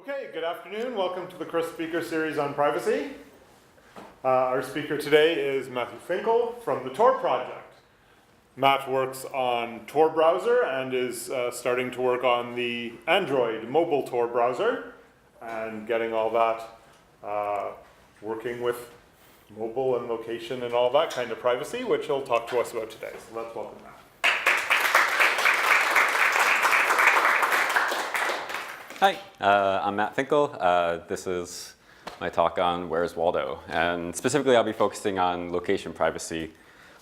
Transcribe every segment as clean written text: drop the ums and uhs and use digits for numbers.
Okay, good afternoon. Welcome to the CrySP speaker series on privacy. Our speaker today is Matthew Finkel from the Tor Project. Matt works on Tor Browser and is starting to work on the Android mobile Tor Browser and getting all that working with mobile and location and all that kind of privacy, which he'll talk to us about today. So let's welcome Matt. Hi, I'm Matt Finkel. This is my talk on Where's Waldo? And specifically, I'll be focusing on location privacy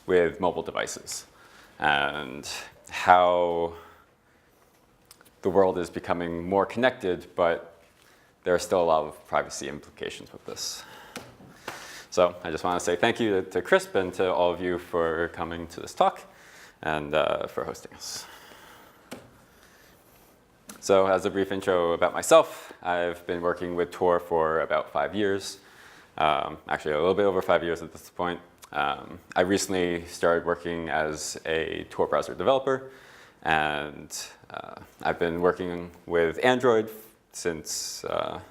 with mobile devices and how the world is becoming more connected, but there are still a lot of privacy implications with this. So I just want to say thank you to CrySP and to all of you for coming to this talk and for hosting us. So as a brief intro about myself, I've been working with Tor for about 5 years, actually a little bit over 5 years at this point. I recently started working as a Tor browser developer, and I've been working with Android since the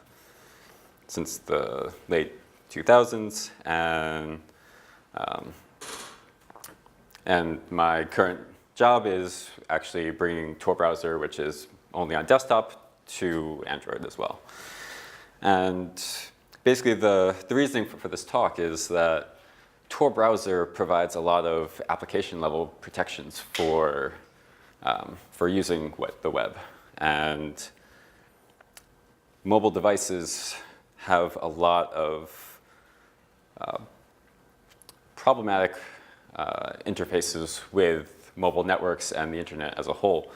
late 2000s, and my current job is actually bringing Tor Browser, which is only on desktop, to Android as well. And basically the reasoning for this talk is that Tor Browser provides a lot of application level protections for using the web. And mobile devices have a lot of problematic interfaces with mobile networks and the internet as a whole.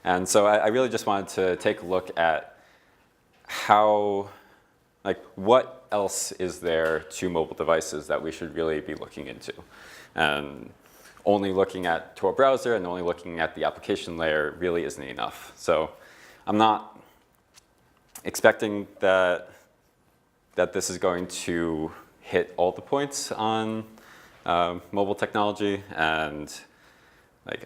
And so I really just wanted to take a look at what else is there to mobile devices that we should really be looking into. And only looking at Tor Browser and only looking at the application layer really isn't enough. So I'm not expecting that this is going to hit all the points on mobile technology, and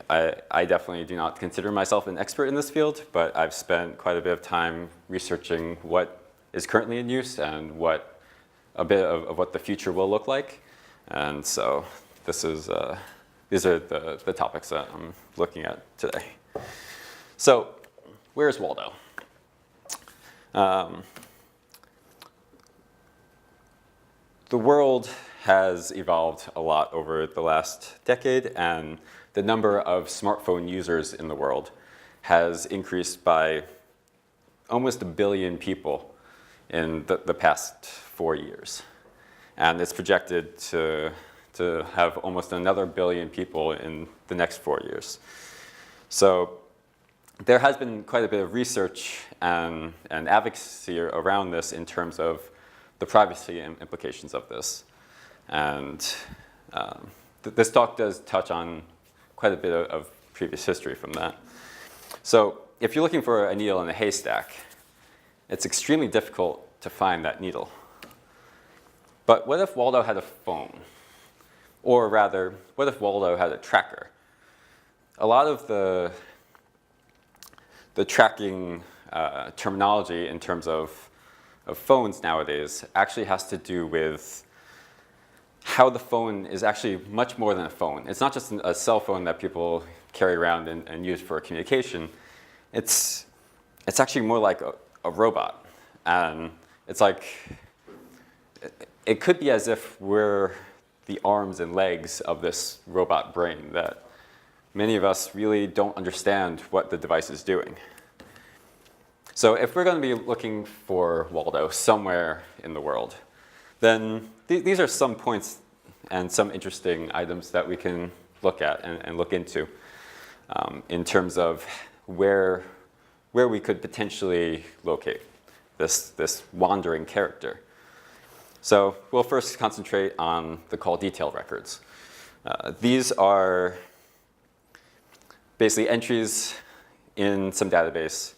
I definitely do not consider myself an expert in this field, but I've spent quite a bit of time researching what is currently in use and a bit of what the future will look like. And so these are the topics that I'm looking at today. So where's Waldo? The world has evolved a lot over the last decade, and the number of smartphone users in the world has increased by almost 1 billion people in the past 4 years. And it's projected to have almost another 1 billion people in the next 4 years. So there has been quite a bit of research and advocacy around this in terms of the privacy implications of this. And this talk does touch on quite a bit of previous history from that. So if you're looking for a needle in a haystack, it's extremely difficult to find that needle. But what if Waldo had a phone? Or rather, what if Waldo had a tracker? A lot of the tracking terminology in terms of phones nowadays actually has to do with how the phone is actually much more than a phone. It's not just a cell phone that people carry around and use for communication. It's actually more like a robot. And it's like, it could be as if we're the arms and legs of this robot brain that many of us really don't understand what the device is doing. So if we're going to be looking for Waldo somewhere in the world, then these are some points and some interesting items that we can look at and look into in terms of where we could potentially locate this wandering character. So we'll first concentrate on the call detail records. These are basically entries in some database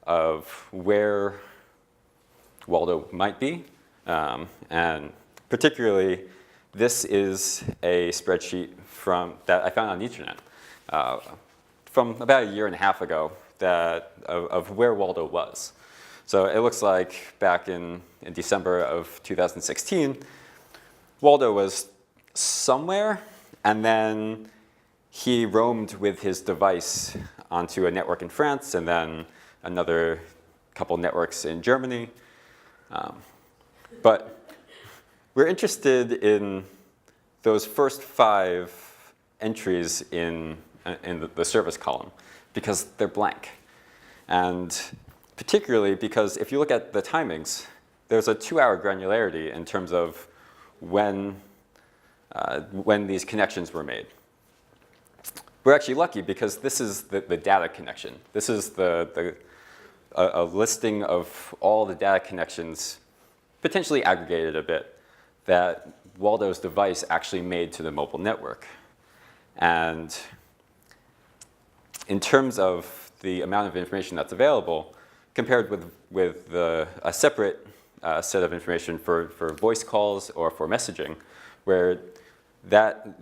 of where Waldo might be. And particularly, this is a spreadsheet that I found on the internet from about 1.5 years ago of where Waldo was. So it looks like back in December of 2016, Waldo was somewhere, and then he roamed with his device onto a network in France, and then another couple networks in Germany. But we're interested in those first 5 entries in the service column because they're blank. And particularly because if you look at the timings, there's a 2-hour granularity in terms of when these connections were made. We're actually lucky because this is the data connection. This is a listing of all the data connections, potentially aggregated a bit, that Waldo's device actually made to the mobile network. And in terms of the amount of information that's available, compared with a separate set of information for voice calls or for messaging, where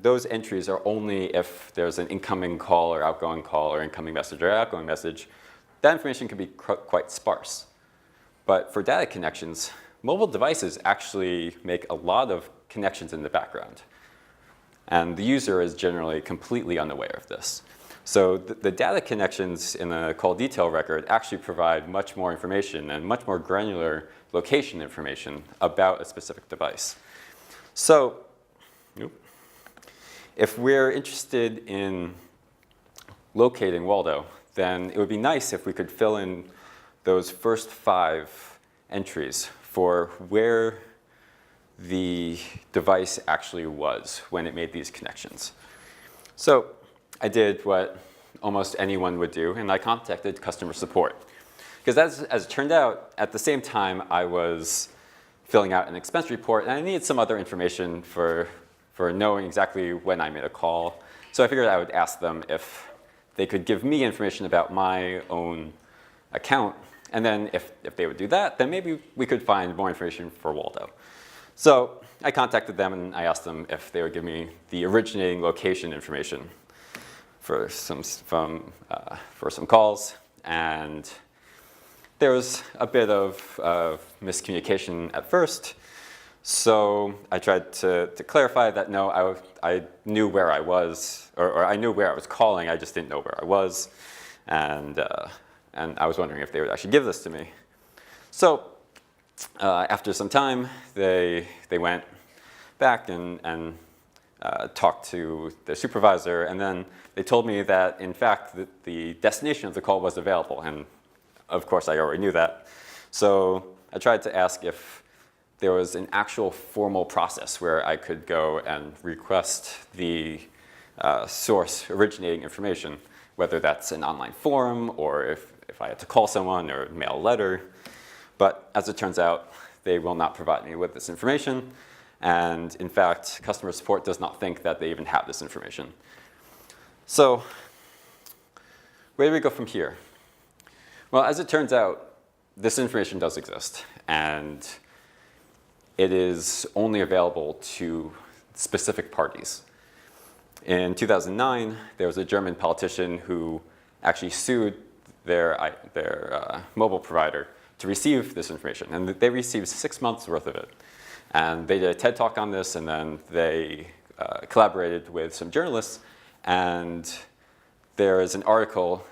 those entries are only if there's an incoming call or incoming message or outgoing message, that information can be quite sparse. But for data connections, mobile devices actually make a lot of connections in the background. And the user is generally completely unaware of this. So the data connections in a call detail record actually provide much more information and much more granular location information about a specific device. So if we're interested in locating Waldo, then it would be nice if we could fill in those first 5 entries for where the device actually was when it made these connections. So I did what almost anyone would do, and I contacted customer support. Because as it turned out, at the same time I was filling out an expense report, and I needed some other information for knowing exactly when I made a call. So I figured I would ask them if they could give me information about my own account. And then if they would do that, then maybe we could find more information for Waldo. So I contacted them and I asked them if they would give me the originating location information for some calls. And there was a bit of miscommunication at first. So I tried to clarify that no, I knew where I was, or I knew where I was calling, I just didn't know where I was. And I was wondering if they would actually give this to me. So after some time, they went back and talked to their supervisor, and then they told me that, in fact, the destination of the call was available. And of course, I already knew that. So I tried to ask if there was an actual formal process where I could go and request the source originating information, whether that's an online forum or if I had to call someone or mail a letter. But as it turns out, they will not provide me with this information. And in fact, customer support does not think that they even have this information. So where do we go from here? Well, as it turns out, this information does exist. And it is only available to specific parties. In 2009, there was a German politician who actually sued their mobile provider to receive this information. And they received 6 months worth of it. And they did a TED Talk on this, and then they collaborated with some journalists. And there is an article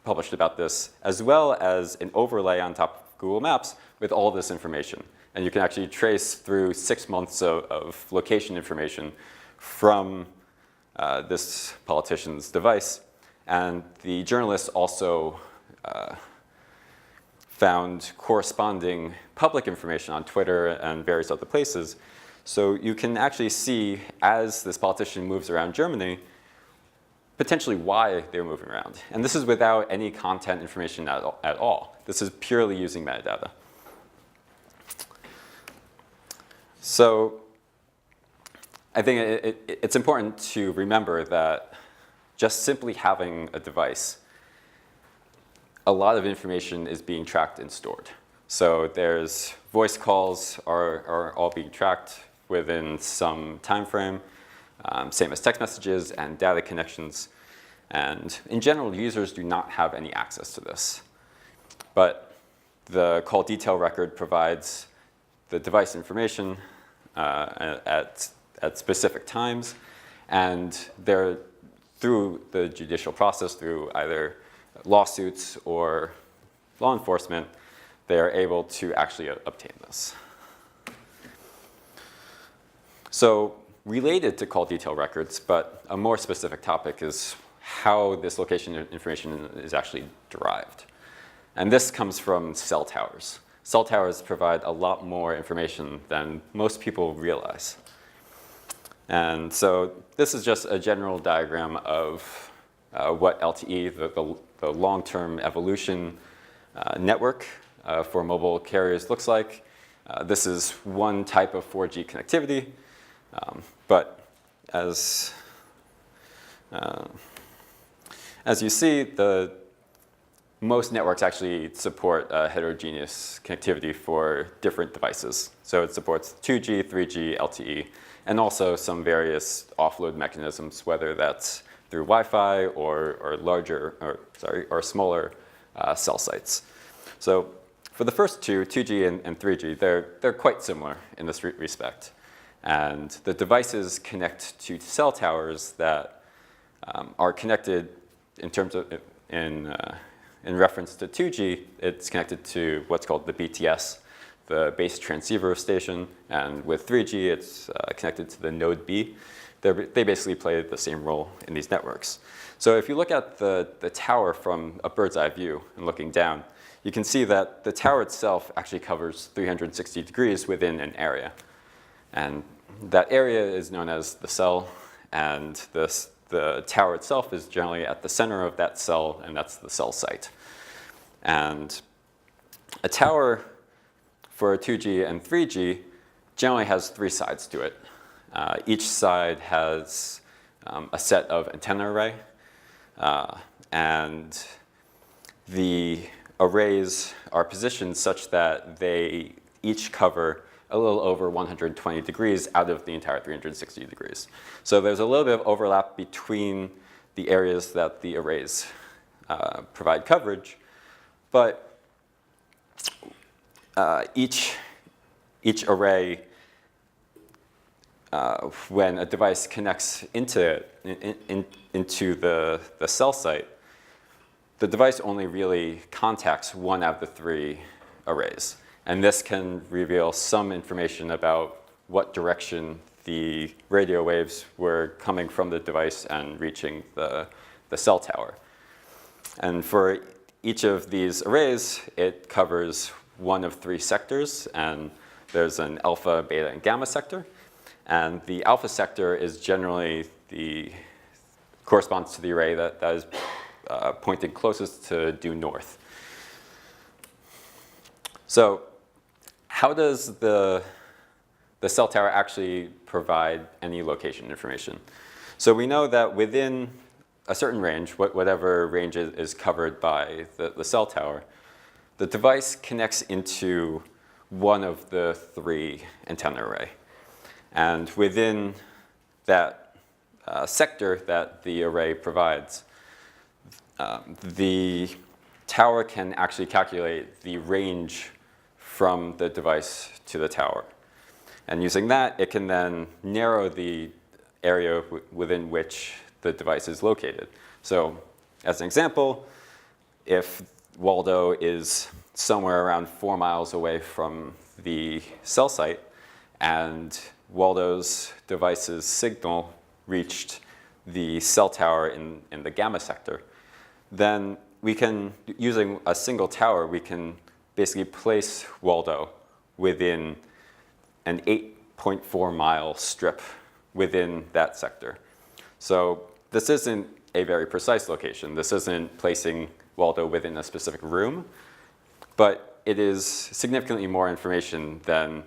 published about this, as well as an overlay on top of Google Maps with all this information. And you can actually trace through 6 months of location information from this politician's device. And the journalists also found corresponding public information on Twitter and various other places. So you can actually see, as this politician moves around Germany, potentially why they're moving around. And this is without any content information at all. This is purely using metadata. So I think it's important to remember that just simply having a device, a lot of information is being tracked and stored. So there's voice calls are all being tracked within some time frame, same as text messages and data connections. And in general, users do not have any access to this. But the call detail record provides the device information at specific times, and they're through the judicial process, through either lawsuits or law enforcement, they are able to actually obtain this. So related to call detail records, but a more specific topic, is how this location information is actually derived. And this comes from cell towers. Cell towers provide a lot more information than most people realize. And so this is just a general diagram of what LTE, the long-term evolution network for mobile carriers looks like. This is one type of 4G connectivity, but as you see, most networks actually support heterogeneous connectivity for different devices. So it supports 2G, 3G, LTE, and also some various offload mechanisms, whether that's through Wi-Fi or smaller cell sites. So for the first two, 2G and 3G, they're quite similar in this respect. And the devices connect to cell towers that are connected in terms of, in reference to 2G, it's connected to what's called the BTS, the base transceiver station, and with 3G, it's connected to the node B. They basically play the same role in these networks. So if you look at the tower from a bird's eye view and looking down, you can see that the tower itself actually covers 360 degrees within an area. And that area is known as the cell, and the tower itself is generally at the center of that cell, and that's the cell site. And a tower for 2G and 3G generally has three sides to it. Each side has a set of antenna array, and the arrays are positioned such that they each cover a little over 120 degrees out of the entire 360 degrees. So there's a little bit of overlap between the areas that the arrays provide coverage, but each array, when a device connects into the cell site, the device only really contacts one out of the three arrays. And this can reveal some information about what direction the radio waves were coming from the device and reaching the cell tower. And for each of these arrays, it covers one of three sectors, and there's an alpha, beta, and gamma sector. And the alpha sector is generally corresponds to the array that is pointed closest to due north. So how does the cell tower actually provide any location information? So we know that within a certain range, whatever range is covered by the cell tower, the device connects into one of the three antenna array. And within that sector that the array provides, the tower can actually calculate the range from the device to the tower. And using that, it can then narrow the area within which the device is located. So as an example, if Waldo is somewhere around 4 miles away from the cell site, and Waldo's device's signal reached the cell tower in the gamma sector, then we can, using a single tower, we can basically place Waldo within an 8.4 mile strip within that sector. So this isn't a very precise location. This isn't placing Waldo within a specific room, but it is significantly more information than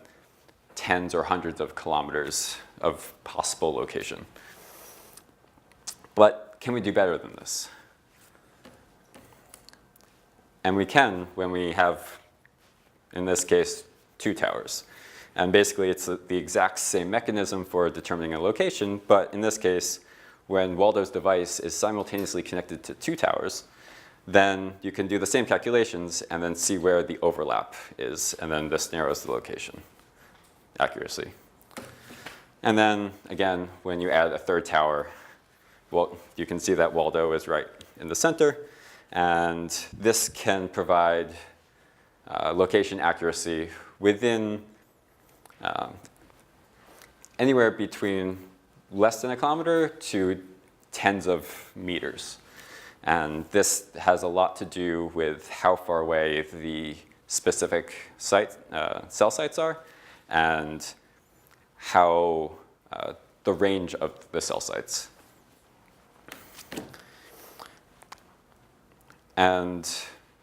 tens or hundreds of kilometers of possible location. But can we do better than this? And we can when we have, in this case, 2 towers. And basically, it's the exact same mechanism for determining a location, but in this case, when Waldo's device is simultaneously connected to 2 towers, then you can do the same calculations and then see where the overlap is, and then this narrows the location accuracy. And then, again, when you add a third tower, well, you can see that Waldo is right in the center, and this can provide location accuracy within anywhere between less than a kilometer to tens of meters. And this has a lot to do with how far away the specific site, cell sites are, and how the range of the cell sites. And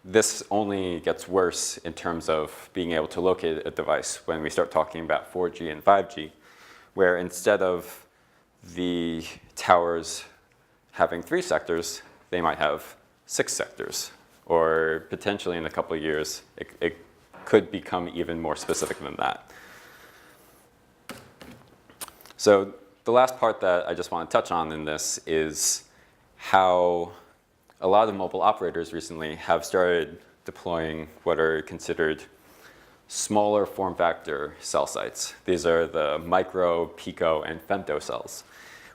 this only gets worse in terms of being able to locate a device when we start talking about 4G and 5G, where instead of the towers having 3 sectors, they might have 6 sectors. Or potentially in a couple of years, it could become even more specific than that. So the last part that I just want to touch on in this is how a lot of mobile operators recently have started deploying what are considered smaller form factor cell sites. These are the micro, pico, and femto cells.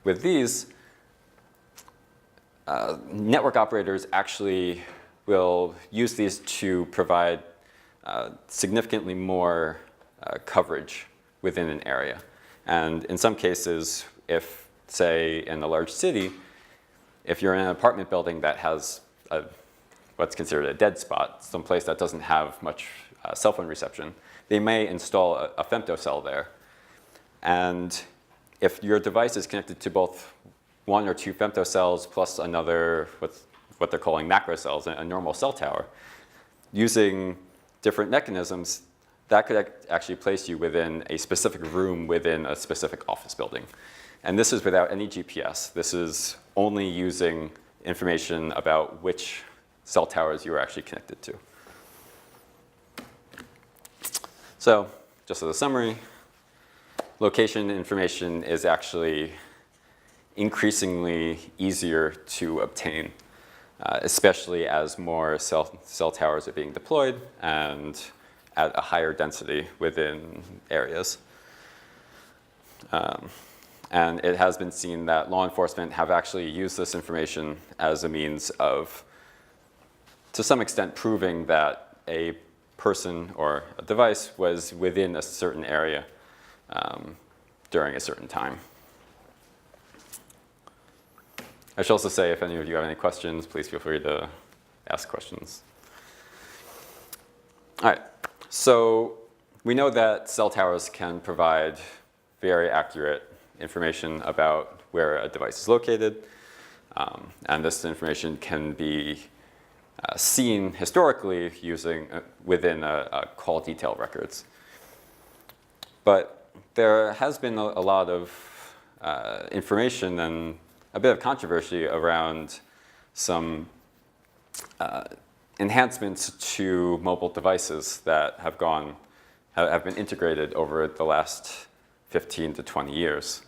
With these, network operators actually will use these to provide significantly more coverage within an area. And in some cases, if, say, in a large city, if you're in an apartment building that has what's considered a dead spot, some place that doesn't have much cell phone reception, they may install a femto cell there. And if your device is connected to both 1 or 2 femto cells plus another, what they're calling macro cells, a normal cell tower, using different mechanisms, that could actually place you within a specific room within a specific office building. And this is without any GPS. This is only using information about which cell towers you are actually connected to. So just as a summary, location information is actually increasingly easier to obtain, especially as more cell towers are being deployed and at a higher density within areas. And it has been seen that law enforcement have actually used this information as a means of, to some extent, proving that a person or a device was within a certain area during a certain time. I should also say, if any of you have any questions, please feel free to ask questions. All right, so we know that cell towers can provide very accurate information about where a device is located. And this information can be seen historically using within a call detail records. But there has been a lot of information and a bit of controversy around some enhancements to mobile devices that have been integrated over the last 15 to 20 years.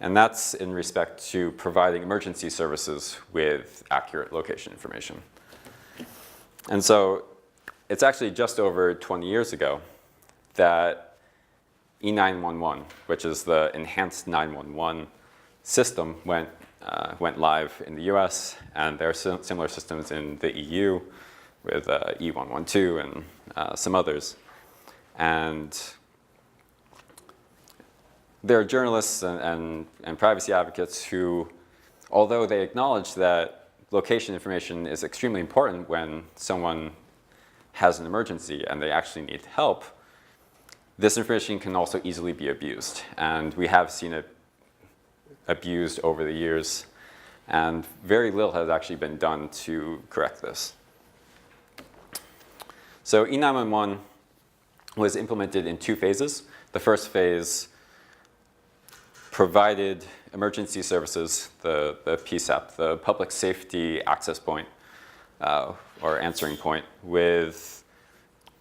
And that's in respect to providing emergency services with accurate location information. And so it's actually just over 20 years ago that E911, which is the enhanced 911 system, went live in the US, and there are similar systems in the EU with E112 and some others. And there are journalists and privacy advocates who, although they acknowledge that location information is extremely important when someone has an emergency and they actually need help, this information can also easily be abused. And we have seen it abused over the years, and very little has actually been done to correct this. So E911 was implemented in 2 phases. The first phase provided emergency services, the PSAP, the public safety access point, or answering point, with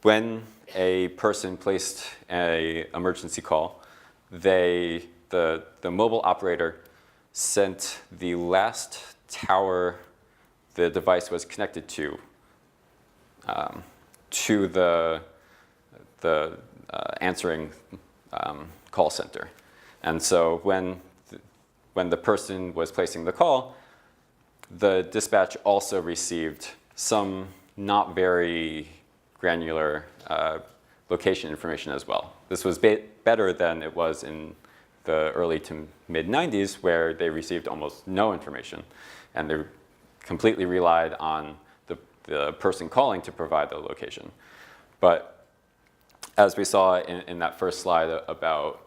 when a person placed an emergency call, the mobile operator sent the last tower the device was connected to the answering call center. And so when the person was placing the call, the dispatch also received some not very granular location information as well. This was better than it was in the early to mid-90s, where they received almost no information, and they completely relied on the person calling to provide the location. But as we saw in that first slide about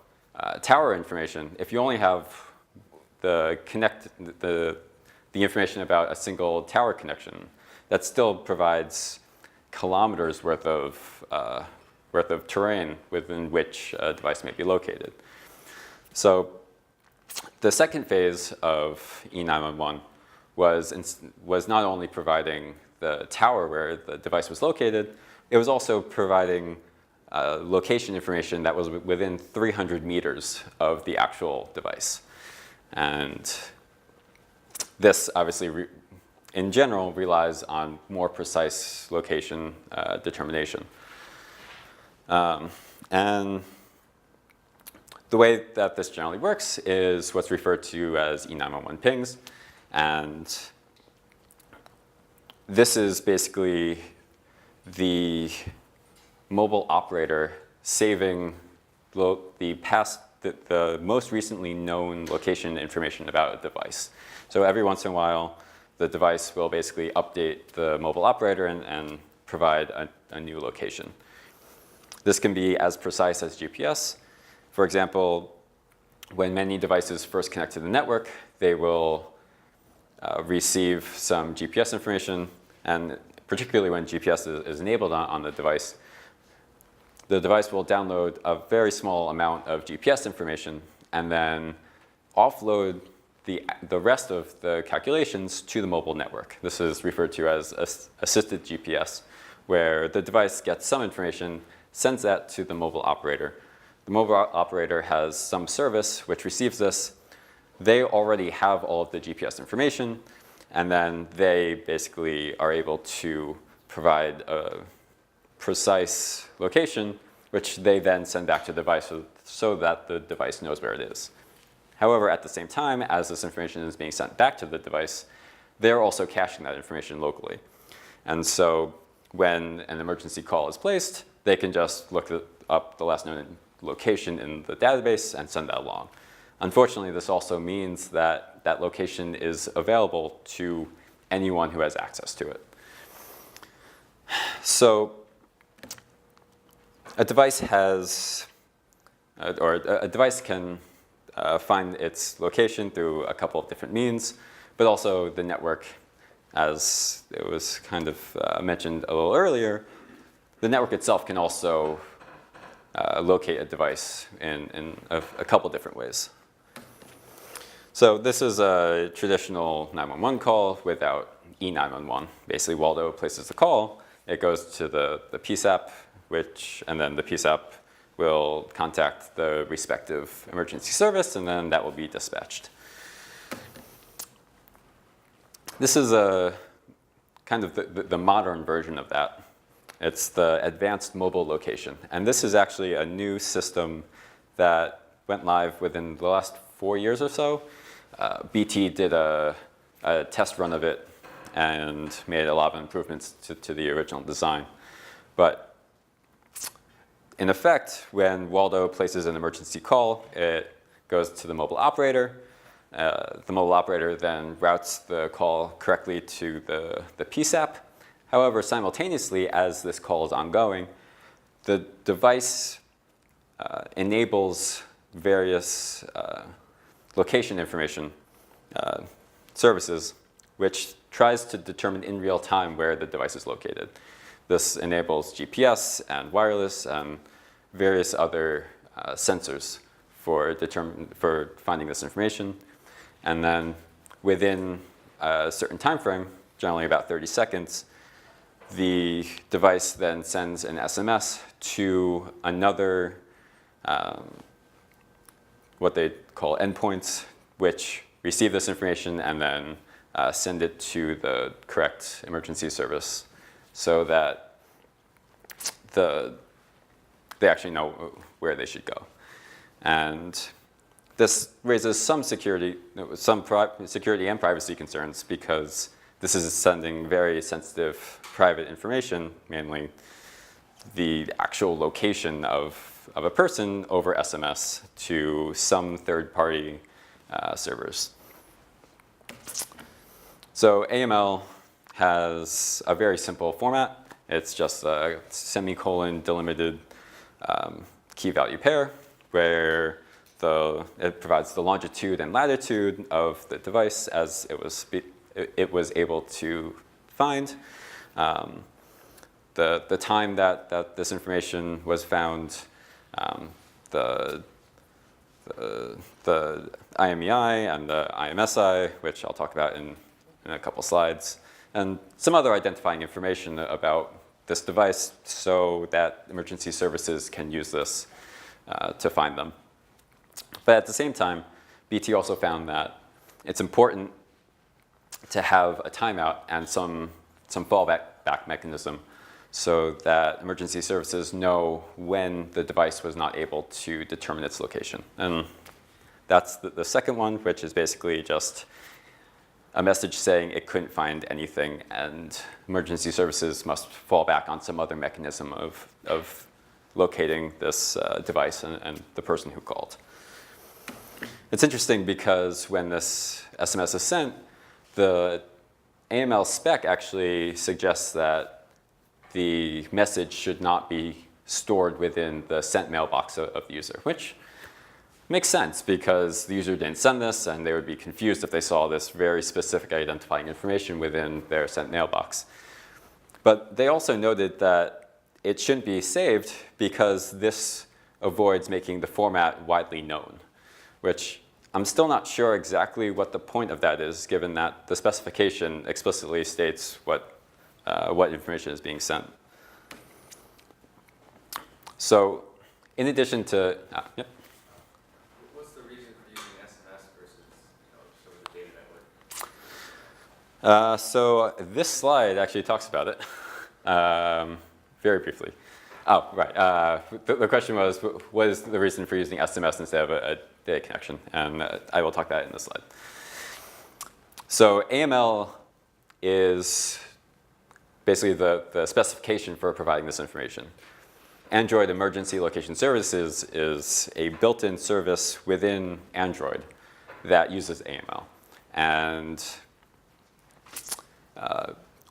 tower information, if you only have the information about a single tower connection, that still provides kilometers worth of terrain within which a device may be located. So the second phase of E911 was not only providing the tower where the device was located, it was also providing location information that was within 300 meters of the actual device. And this obviously, in general, relies on more precise location determination. And the way that this generally works is what's referred to as E911 pings. And this is basically the mobile operator saving the most recently known location information about a device. So every once in a while, the device will basically update the mobile operator and provide a new location. This can be as precise as GPS. For example, when many devices first connect to the network, they will receive some GPS information, and particularly when GPS is enabled on the device will download a very small amount of GPS information and then offload the rest of the calculations to the mobile network. This is referred to as assisted GPS, where the device gets some information, sends that to the mobile operator. The mobile operator has some service which receives this. They already have all of the GPS information, and then they basically are able to provide a precise location, which they then send back to the device so that the device knows where it is. However, at the same time, as this information is being sent back to the device, they're also caching that information locally. And so when an emergency call is placed, they can just look up the last known location in the database and send that along. Unfortunately, this also means that that location is available to anyone who has access to it. So a device can find its location through a couple of different means, but also the network, as it was kind of mentioned a little earlier, the network itself can also locate a device in a couple different ways. So this is a traditional 911 call without E911. Basically, Waldo places the call, it goes to the PSAP, and then the PSAP will contact the respective emergency service, and then that will be dispatched. This is a kind of the modern version of that. It's the advanced mobile location. And this is actually a new system that went live within the last 4 years or so. BT did a test run of it and made a lot of improvements to the original design. But in effect, when Waldo places an emergency call, it goes to the mobile operator. The mobile operator then routes the call correctly to the PSAP. However, simultaneously, as this call is ongoing, the device enables various location information services, which tries to determine in real time where the device is located. This enables GPS and wireless and various other sensors for finding this information. And then within a certain time frame, generally about 30 seconds, the device then sends an SMS to another, what they call endpoints, which receive this information and then send it to the correct emergency service so that they actually know where they should go. And this raises some security and privacy concerns because this is sending very sensitive private information, mainly the actual location of a person over SMS to some third-party servers. So AML has a very simple format. It's just a semicolon delimited key value pair where it provides the longitude and latitude of the device as it was able to find, the time that this information was found, the IMEI and the IMSI, which I'll talk about in a couple slides, and some other identifying information about this device so that emergency services can use this to find them. But at the same time, BT also found that it's important to have a timeout and some fallback mechanism so that emergency services know when the device was not able to determine its location. And that's the second one, which is basically just a message saying it couldn't find anything and emergency services must fall back on some other mechanism of locating this device and the person who called. It's interesting because when this SMS is sent, the AML spec actually suggests that the message should not be stored within the sent mailbox of the user, which makes sense because the user didn't send this and they would be confused if they saw this very specific identifying information within their sent mailbox. But they also noted that it shouldn't be saved because this avoids making the format widely known, which I'm still not sure exactly what the point of that is, given that the specification explicitly states what information is being sent. So in addition to, yep. What's the reason for using SMS versus sort of the data network? So this slide actually talks about it very briefly. Oh, right. The question was, what is the reason for using SMS instead of a data connection? And I will talk about it in this slide. So AML is basically the specification for providing this information. Android Emergency Location Services is a built-in service within Android that uses AML. And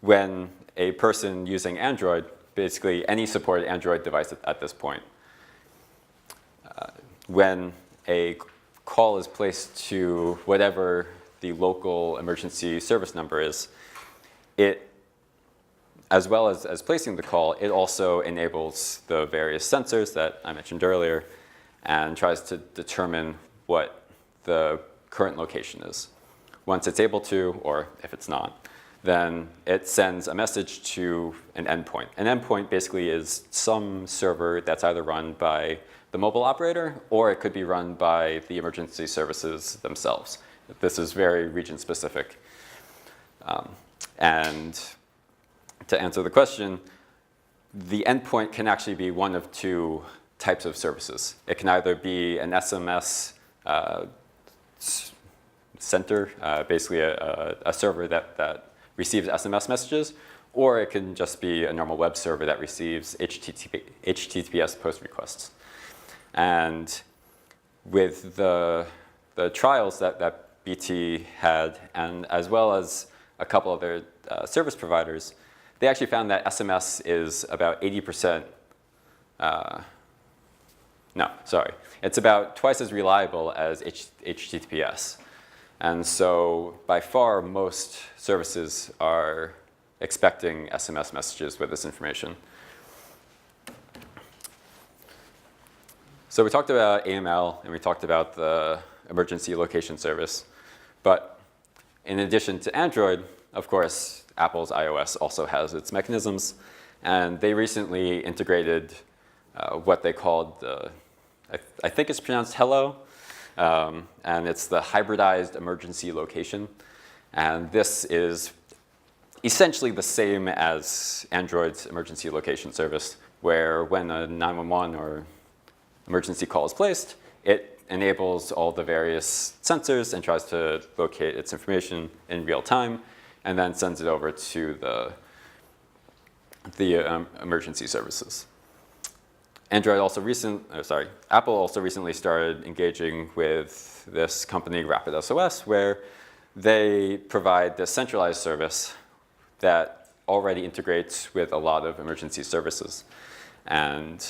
when a person using Android, basically any supported Android device at this point, when a call is placed to whatever the local emergency service number is, it, as well as placing the call, it also enables the various sensors that I mentioned earlier and tries to determine what the current location is. Once it's able to, or if it's not, then it sends a message to an endpoint. An endpoint basically is some server that's either run by the mobile operator or it could be run by the emergency services themselves. This is very region specific. And to answer the question, the endpoint can actually be one of two types of services. It can either be an SMS center, basically a server that receives SMS messages, or it can just be a normal web server that receives HTTPS post requests. And with the trials that BT had, and as well as a couple other service providers, they actually found that SMS is about 80%, it's about twice as reliable as HTTPS. And so by far, most services are expecting SMS messages with this information. So we talked about AML, and we talked about the emergency location service. But in addition to Android, of course, Apple's iOS also has its mechanisms. And they recently integrated what they called, I think it's pronounced Hello. And it's the hybridized emergency location. And this is essentially the same as Android's emergency location service, where when a 911 or emergency call is placed, it enables all the various sensors and tries to locate its information in real time, and then sends it over to the emergency services. Apple also recently started engaging with this company, RapidSOS, where they provide this centralized service that already integrates with a lot of emergency services. And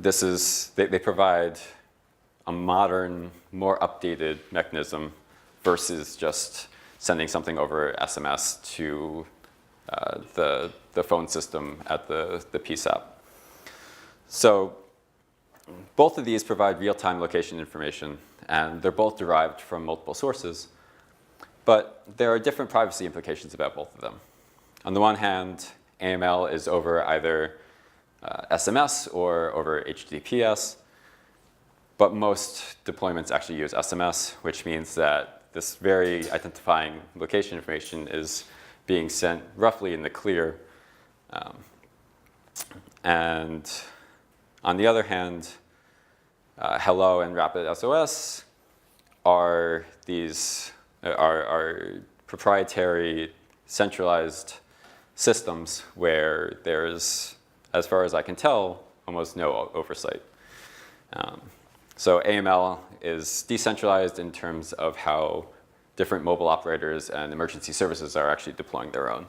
they provide a modern, more updated mechanism versus just sending something over SMS to the phone system at the PSAP. So both of these provide real-time location information, and they're both derived from multiple sources. But there are different privacy implications about both of them. On the one hand, AML is over either SMS or over HTTPS, but most deployments actually use SMS, which means that this very identifying location information is being sent roughly in the clear. And on the other hand, Hello and RapidSOS are proprietary centralized systems where there's, as far as I can tell, almost no oversight. So AML is decentralized in terms of how different mobile operators and emergency services are actually deploying their own.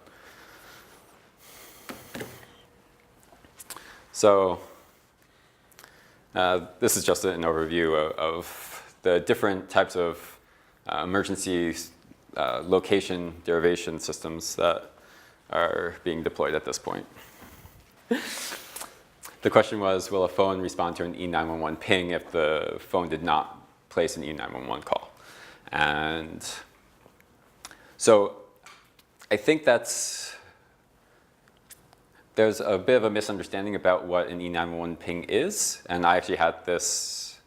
So this is just an overview of the different types of emergency location derivation systems that are being deployed at this point. The question was, will a phone respond to an E911 ping if the phone did not place an E911 call? And so I think there's a bit of a misunderstanding about what an E911 ping is. And I actually had this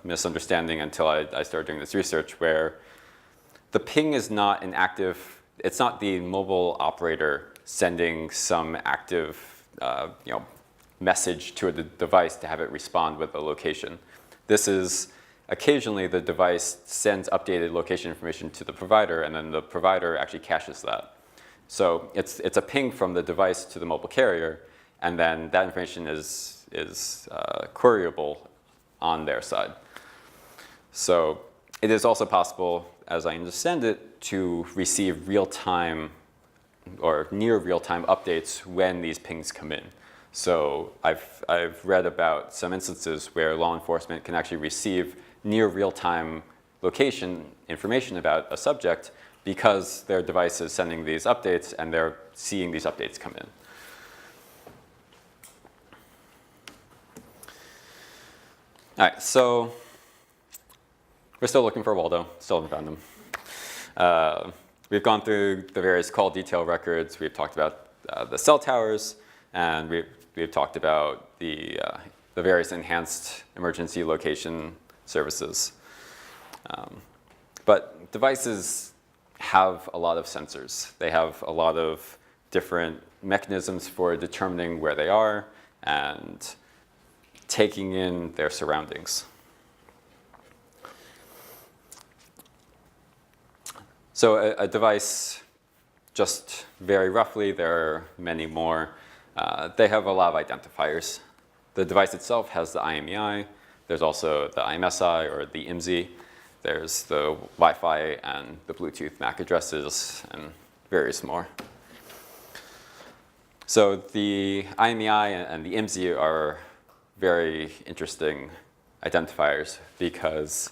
misunderstanding until I started doing this research, where the ping is not it's not the mobile operator sending some active message to the device to have it respond with a location. This is occasionally the device sends updated location information to the provider, and then the provider actually caches that. So it's a ping from the device to the mobile carrier, and then that information is queryable on their side. So it is also possible, as I understand it, to receive real-time or near real-time updates when these pings come in. So I've read about some instances where law enforcement can actually receive near real-time location information about a subject because their device is sending these updates and they're seeing these updates come in. All right, so we're still looking for Waldo, still haven't found him. We've gone through the various call detail records. We've talked about the cell towers, and we've talked about the various enhanced emergency location services. But devices have a lot of sensors. They have a lot of different mechanisms for determining where they are and taking in their surroundings. So a device, just very roughly, there are many more. They have a lot of identifiers. The device itself has the IMEI. There's also the IMSI or the IMSI. There's the Wi-Fi and the Bluetooth MAC addresses and various more. So the IMEI and the IMSI are very interesting identifiers because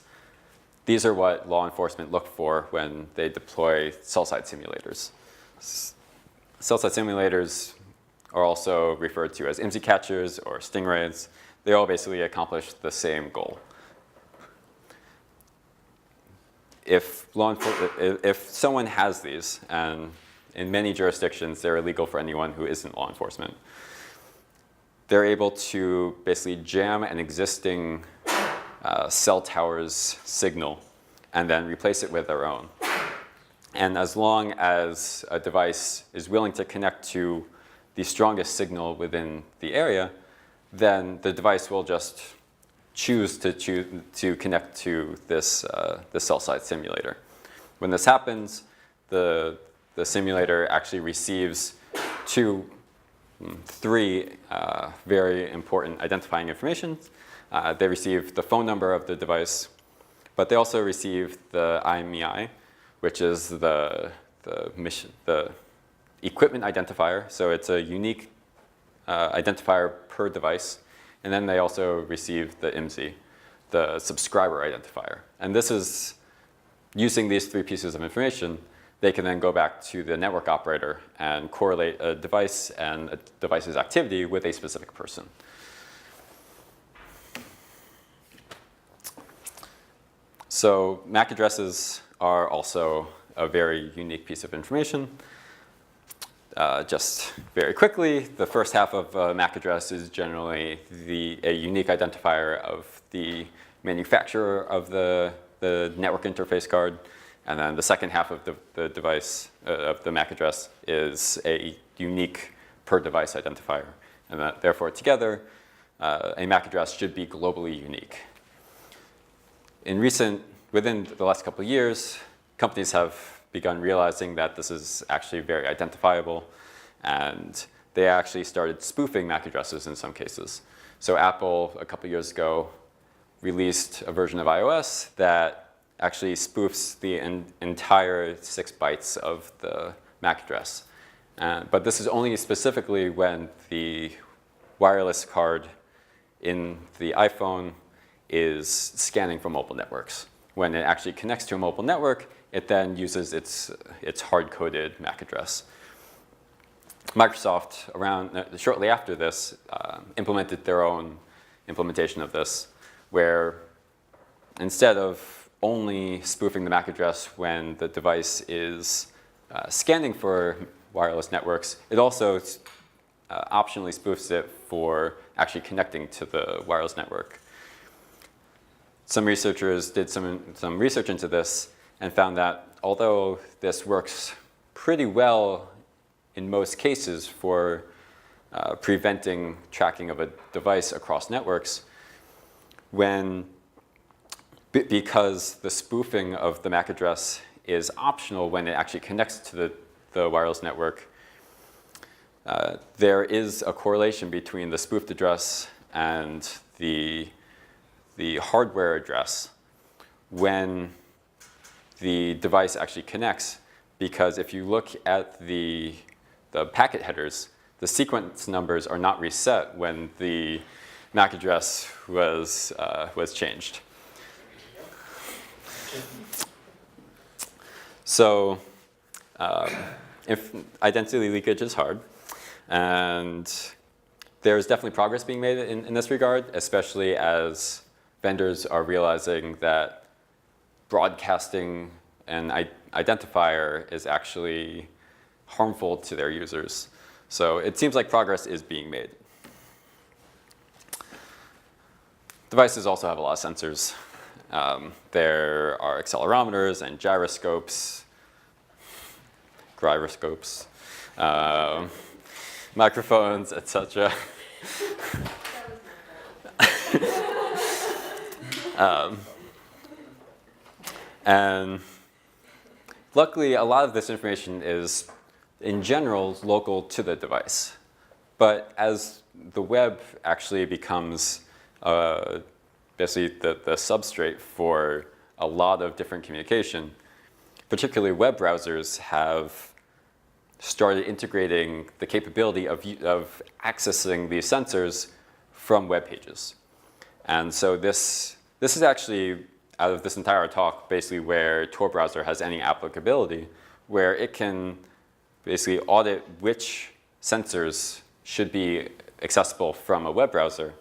these are what law enforcement look for when they deploy cell-site simulators. Cell-site simulators are also referred to as IMSI catchers or stingrays. They all basically accomplish the same goal. If someone has these, and in many jurisdictions they're illegal for anyone who isn't law enforcement, they're able to basically jam an existing cell tower's signal and then replace it with their own. And as long as a device is willing to connect to the strongest signal within the area, then the device will just choose to connect to this cell-side simulator. When this happens, the simulator actually receives three very important identifying information. They receive the phone number of the device, but they also receive the IMEI, which is the equipment identifier. So it's a unique identifier per device. And then they also receive the IMSI, the subscriber identifier. And this is, using these three pieces of information, they can then go back to the network operator and correlate a device and a device's activity with a specific person. So MAC addresses are also a very unique piece of information. Just very quickly, the first half of a MAC address is generally a unique identifier of the manufacturer of the network interface card. And then the second half of the device, of the MAC address, is a unique per device identifier. And that, therefore, together, a MAC address should be globally unique. Within the last couple of years, companies have begun realizing that this is actually very identifiable, and they actually started spoofing MAC addresses in some cases. So Apple, a couple of years ago, released a version of iOS that actually spoofs the entire 6 bytes of the MAC address. But this is only specifically when the wireless card in the iPhone is scanning for mobile networks. When it actually connects to a mobile network, it then uses its hard-coded MAC address. Microsoft, shortly after this, implemented their own implementation of this, where instead of only spoofing the MAC address when the device is scanning for wireless networks, it also optionally spoofs it for actually connecting to the wireless network. Some researchers did some research into this and found that although this works pretty well in most cases for preventing tracking of a device across networks, because the spoofing of the MAC address is optional when it actually connects to the wireless network, there is a correlation between the spoofed address and the hardware address when the device actually connects, because if you look at the packet headers, the sequence numbers are not reset when the MAC address was changed. So if identity leakage is hard, and there's definitely progress being made in this regard, especially as vendors are realizing that broadcasting an identifier is actually harmful to their users. So it seems like progress is being made. Devices also have a lot of sensors. There are accelerometers and gyroscopes, microphones, etc. And luckily, a lot of this information is, in general, local to the device. But as the web actually becomes basically the substrate for a lot of different communication, particularly web browsers have started integrating the capability of accessing these sensors from web pages. And so this is actually, out of this entire talk, basically where Tor Browser has any applicability, where it can basically audit which sensors should be accessible from a web browser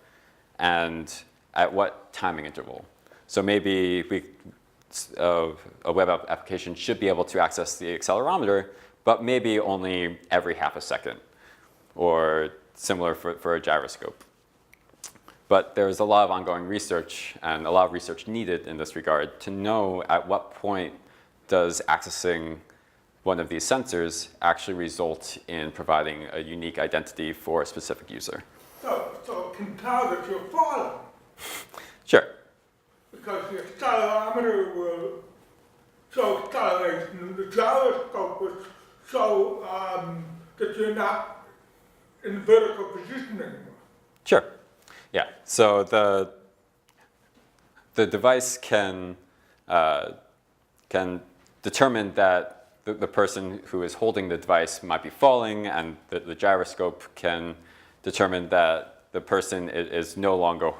and at what timing interval. So maybe a web application should be able to access the accelerometer, but maybe only every half a second, or similar for a gyroscope. But there's a lot of ongoing research and a lot of research needed in this regard to know at what point does accessing one of these sensors actually result in providing a unique identity for a specific user. So it can tell that you're falling, Sure. because your accelerometer will show acceleration, and the gyroscope will show that you're not in vertical position anymore. Sure. Yeah. So the device can determine that the person who is holding the device might be falling, and the gyroscope can determine that the person is no longer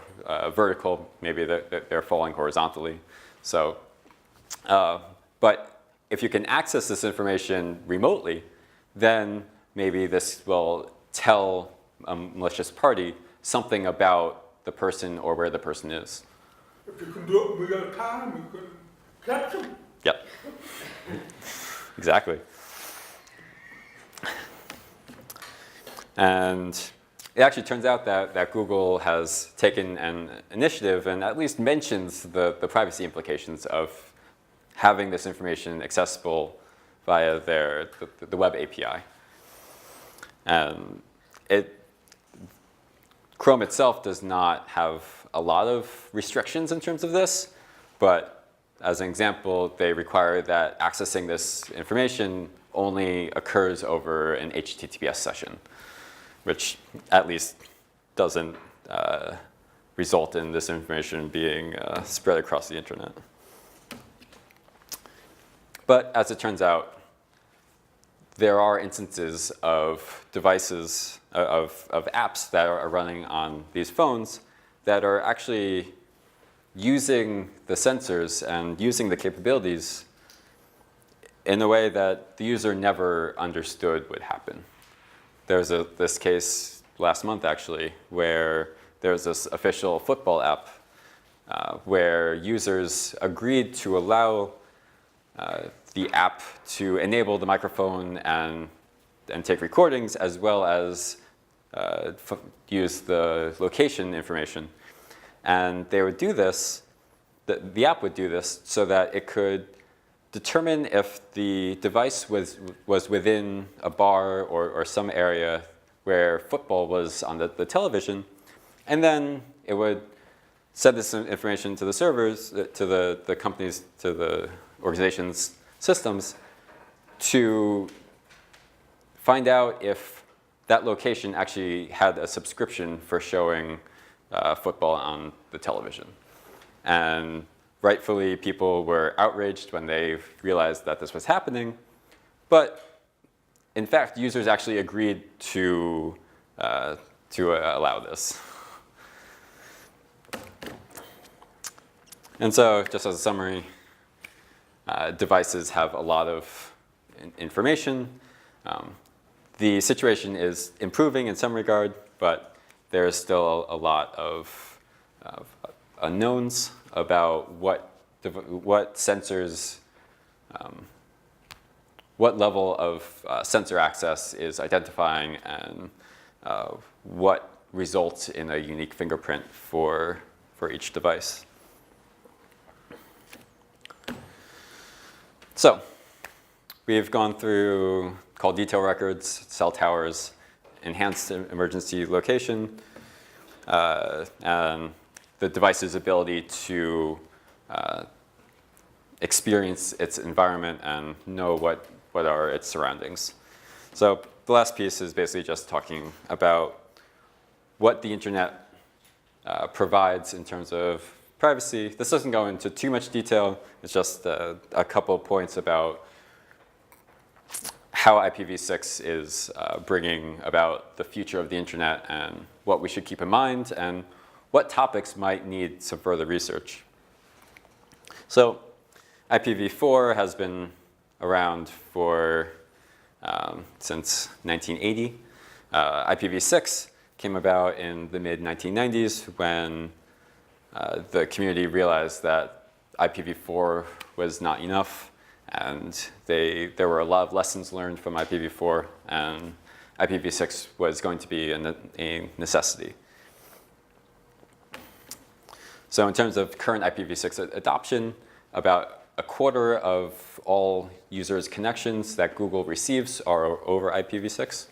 vertical. Maybe they're falling horizontally. So, but if you can access this information remotely, then maybe this will tell a malicious party something about the person or where the person is. If you can do it in real time, you can catch them. Yep. Exactly. And it actually turns out that Google has taken an initiative and at least mentions the privacy implications of having this information accessible via the web API. Chrome itself does not have a lot of restrictions in terms of this, but as an example, they require that accessing this information only occurs over an HTTPS session, which at least doesn't result in this information being spread across the internet. But as it turns out, there are instances of devices, of apps that are running on these phones that are actually using the sensors and using the capabilities in a way that the user never understood would happen. There was this case last month, actually, where there was this official football app where users agreed to allow the app to enable the microphone and take recordings, as well as use the location information. And they would do this, the app would do this so that it could determine if the device was within a bar or some area where football was on the television, and then it would send this information to the servers, to the companies, to the organization's systems to find out if that location actually had a subscription for showing football on the television. And rightfully, people were outraged when they realized that this was happening. But in fact, users actually agreed to allow this. And so, just as a summary, devices have a lot of information. The situation is improving in some regard, but there is still a lot of unknowns about what sensors, what level of sensor access is identifying, and what results in a unique fingerprint for each device. So we've gone through call detail records, cell towers, enhanced emergency location, and the device's ability to experience its environment and know what are its surroundings. So the last piece is basically just talking about what the internet provides in terms of privacy. This doesn't go into too much detail. It's just a couple of points about how IPv6 is bringing about the future of the internet and what we should keep in mind and what topics might need some further research. So IPv4 has been around for since 1980. IPv6 came about in the mid-1990s when the community realized that IPv4 was not enough, and there were a lot of lessons learned from IPv4, and IPv6 was going to be a necessity. So in terms of current IPv6 adoption, about a quarter of all users' connections that Google receives are over IPv6.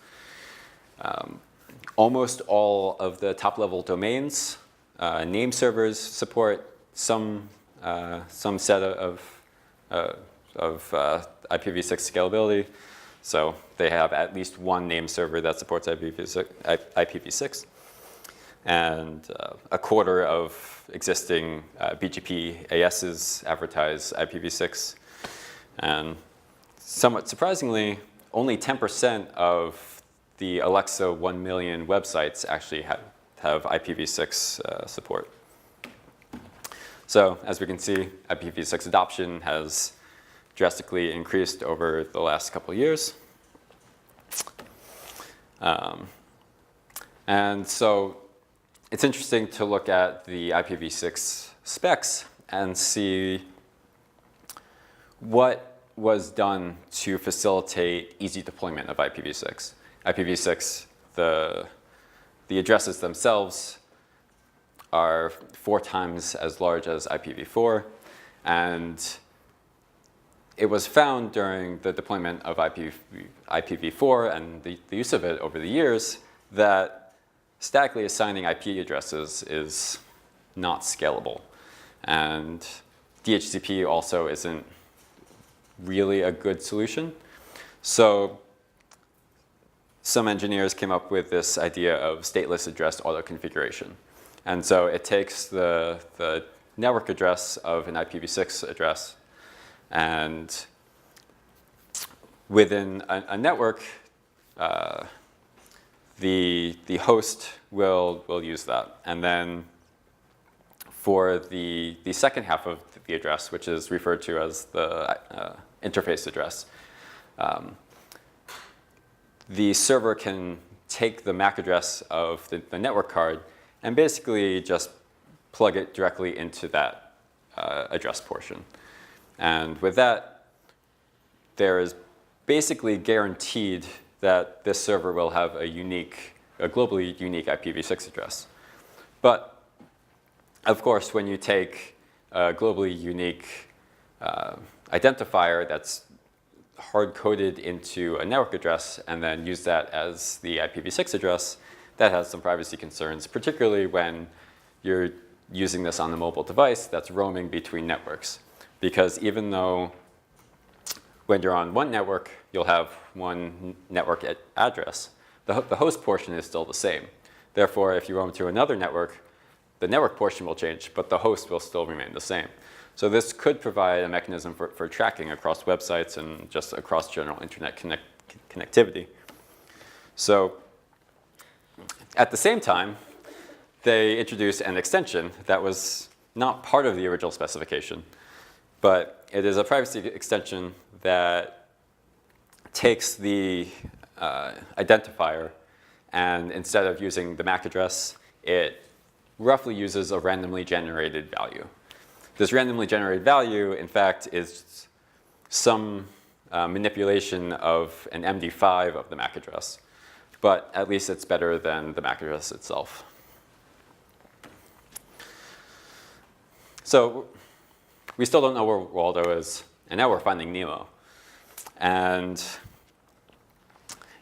Almost all of the top-level domains, name servers support some set of IPv6 scalability. So they have at least one name server that supports IPv6. And a quarter of existing BGP ASs advertise IPv6. And somewhat surprisingly, only 10% of the Alexa 1 million websites actually have IPv6 support. So as we can see, IPv6 adoption has drastically increased over the last couple of years. And so it's interesting to look at the IPv6 specs and see what was done to facilitate easy deployment of IPv6. IPv6, the addresses themselves are 4 times as large as IPv4, and it was found during the deployment of IPv4 and the use of it over the years that statically assigning IP addresses is not scalable. And DHCP also isn't really a good solution. So some engineers came up with this idea of stateless address auto-configuration. And so it takes the network address of an IPv6 address, and within a network, the host will use that. And then for the second half of the address, which is referred to as the interface address, the server can take the MAC address of the network card and basically just plug it directly into that address portion. And with that, there is basically guaranteed that this server will have a globally unique IPv6 address. But of course, when you take a globally unique identifier that's hard-coded into a network address and then use that as the IPv6 address, that has some privacy concerns, particularly when you're using this on a mobile device that's roaming between networks. Because even though when you're on one network, you'll have one network address, the host portion is still the same. Therefore, if you roam to another network, the network portion will change, but the host will still remain the same. So this could provide a mechanism for tracking across websites and just across general internet connectivity. So at the same time, they introduced an extension that was not part of the original specification, but it is a privacy extension that takes the identifier, and instead of using the MAC address, it roughly uses a randomly generated value. This randomly generated value, in fact, is some manipulation of an MD5 of the MAC address. But at least it's better than the MAC address itself. So we still don't know where Waldo is, and now we're finding Nemo. And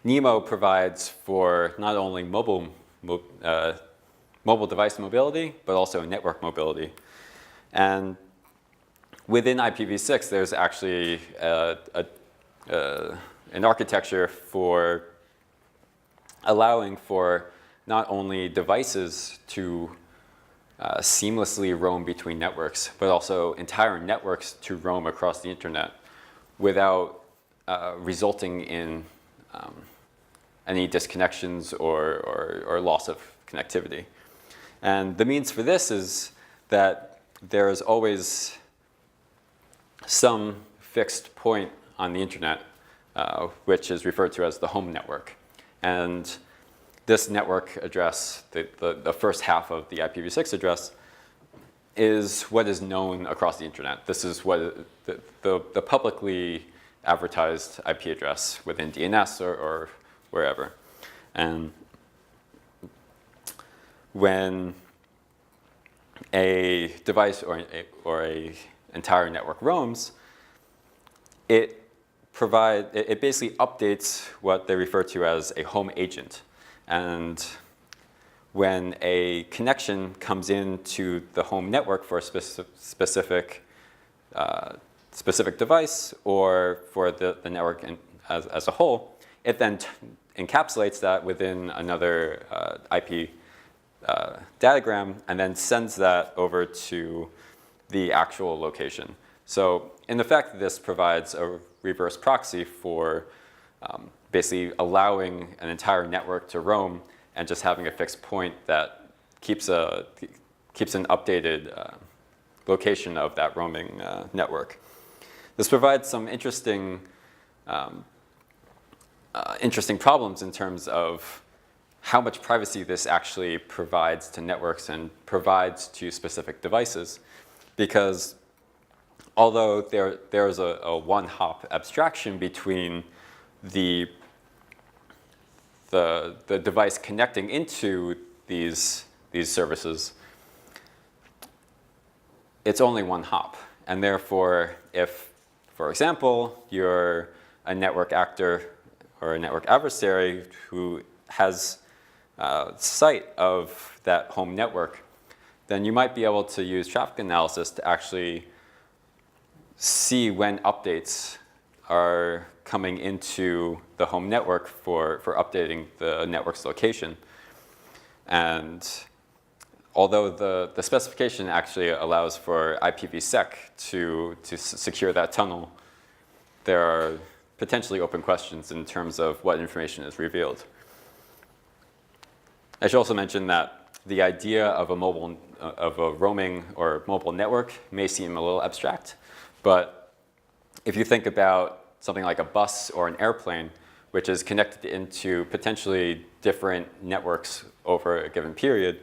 Nemo provides for not only mobile device mobility, but also network mobility. And within IPv6, there's actually an architecture for allowing for not only devices to seamlessly roam between networks, but also entire networks to roam across the internet without resulting in any disconnections or loss of connectivity. And the means for this is that there is always some fixed point on the internet, which is referred to as the home network. And this network address, the first half of the IPv6 address, is what is known across the internet. This is what the publicly advertised IP address within DNS or wherever. And when a device or entire network roams, it basically updates what they refer to as a home agent. And when a connection comes into the home network for a specific device or for the network as a whole, it then encapsulates that within another IP datagram and then sends that over to the actual location. So in effect, this provides a reverse proxy for basically allowing an entire network to roam and just having a fixed point that keeps an updated location of that roaming network. This provides some interesting problems in terms of how much privacy this actually provides to networks and provides to specific devices. Because although there's a one-hop abstraction between the device connecting into these services, it's only one hop. And therefore, if, for example, you're a network actor or a network adversary who has sight of that home network, then you might be able to use traffic analysis to actually see when updates are coming into the home network for updating the network's location. And although the specification actually allows for IPv6 to secure that tunnel, there are potentially open questions in terms of what information is revealed. I should also mention that the idea of a roaming or mobile network may seem a little abstract, but if you think about something like a bus or an airplane, which is connected into potentially different networks over a given period,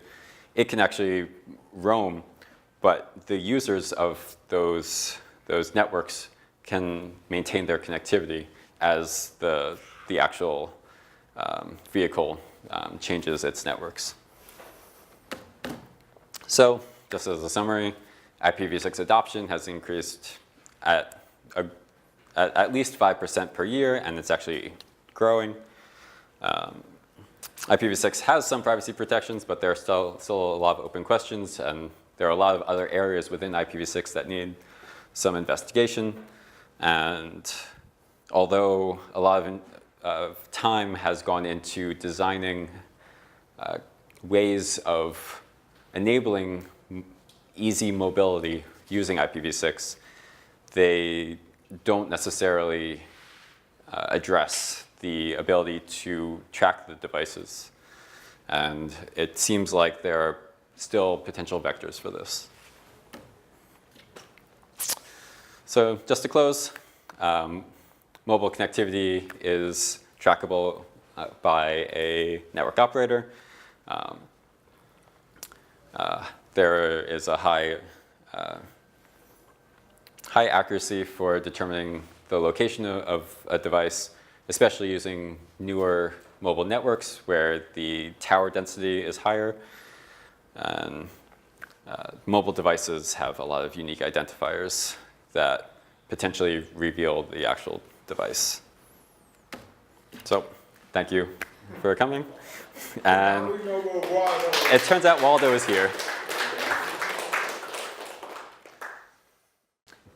it can actually roam, but the users of those networks can maintain their connectivity as the actual vehicle changes its networks. So, just as a summary, IPv6 adoption has increased at least 5% per year, and it's actually growing. IPv6 has some privacy protections, but there are still a lot of open questions, and there are a lot of other areas within IPv6 that need some investigation. And although a lot of time has gone into designing ways of enabling easy mobility using IPv6, they don't necessarily address the ability to track the devices. And it seems like there are still potential vectors for this. So just to close, mobile connectivity is trackable by a network operator. There is a high accuracy for determining the location of a device, especially using newer mobile networks where the tower density is higher. And mobile devices have a lot of unique identifiers that potentially reveal the actual device. So, thank you for coming. And it turns out Waldo is here.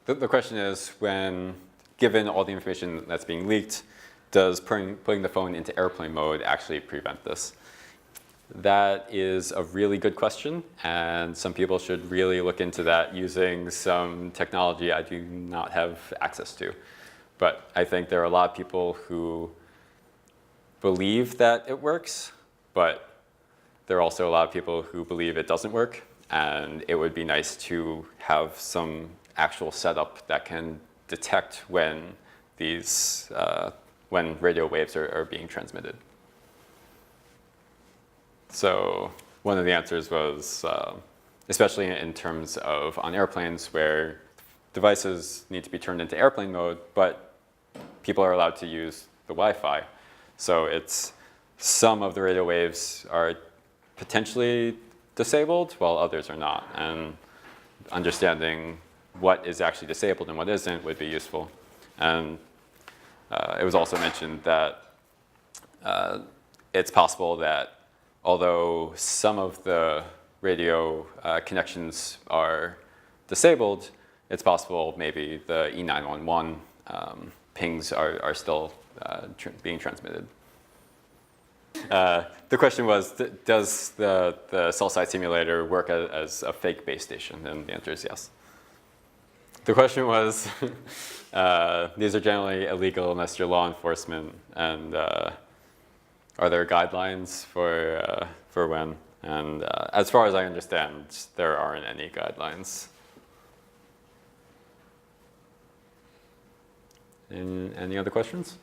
The question is, when given all the information that's being leaked, does putting the phone into airplane mode actually prevent this? That is a really good question, and some people should really look into that using some technology I do not have access to. But I think there are a lot of people who believe that it works, but there are also a lot of people who believe it doesn't work, and it would be nice to have some actual setup that can detect when when radio waves are being transmitted. So one of the answers was, especially in terms of on airplanes where devices need to be turned into airplane mode, but people are allowed to use the Wi-Fi. So it's some of the radio waves are potentially disabled while others are not. And understanding what is actually disabled and what isn't would be useful. And it was also mentioned that it's possible that although some of the radio connections are disabled, it's possible maybe the E911 pings are still being transmitted. The question was, does the cell site simulator work as a fake base station? And the answer is yes. The question was, these are generally illegal unless you're law enforcement, and are there guidelines for when? And as far as I understand, there aren't any guidelines. Any other questions?